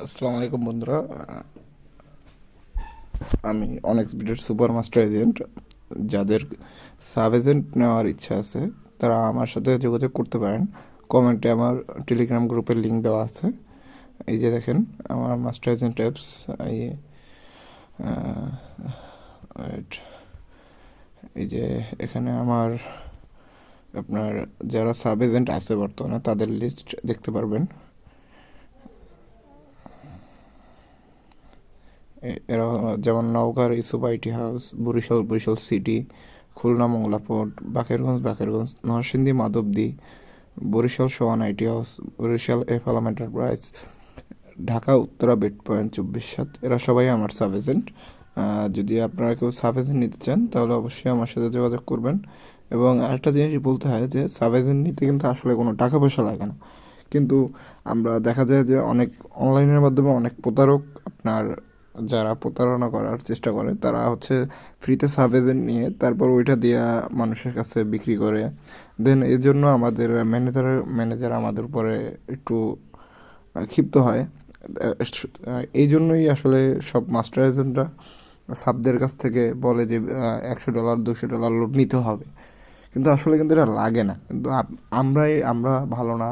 আসসালামু আলাইকুম বন্ধুরা। আমি অনেক্স বিটের সুপার মাস্টার এজেন্ট। যাদের সাব এজেন্ট নেওয়ার ইচ্ছা আছে তারা আমার সাথে যোগাযোগ করতে পারেন। কমেন্টে আমার টেলিগ্রাম গ্রুপের লিঙ্ক দেওয়া আছে। এই যে দেখেন আমার মাস্টার এজেন্ট অ্যাপস। এই wait, এই যে এখানে আমার আপনার যারা সাব এজেন্ট আছে বর্তমানে তাদের লিস্ট দেখতে পারবেন। এরা যেমন নওগাঁর ইসুপ IT house, Barishal city, Khulna Mongla port, Bakerganj, Narsingdi Madhabdi, Barishal swan IT house, Barishal FLM enterprise, Dhaka Uttara bed point 24/7। এরা সবাই আমার সাব এজেন্ট। যদি আপনারা কেউ সাব এজেন্ট নিতে চান তাহলে অবশ্যই আমার সাথে যোগাযোগ করবেন। এবং আরেকটা জিনিস বলতে হয় যে সাব এজেন্ট নিতে কিন্তু আসলে কোনো টাকা পয়সা লাগে না। কিন্তু আমরা দেখা যায় যে অনেক অনলাইনের মাধ্যমে অনেক প্রতারক আপনার যারা প্রতারণা করার চেষ্টা করে তারা হচ্ছে ফ্রিতে সাব এজেন্ট নিয়ে তারপর ওইটা দিয়া মানুষের কাছে বিক্রি করে। দেন এর জন্য আমাদের ম্যানেজার আমাদের উপরে একটু ক্ষিপ্ত হয়। এই জন্যই আসলে সব মাস্টার এজেন্টরা সাবদের কাছ থেকে বলে যে $100 $200 লোড নিতে হবে। কিন্তু আসলে কিন্তু এটা লাগে না। কিন্তু আমরা ভালো না।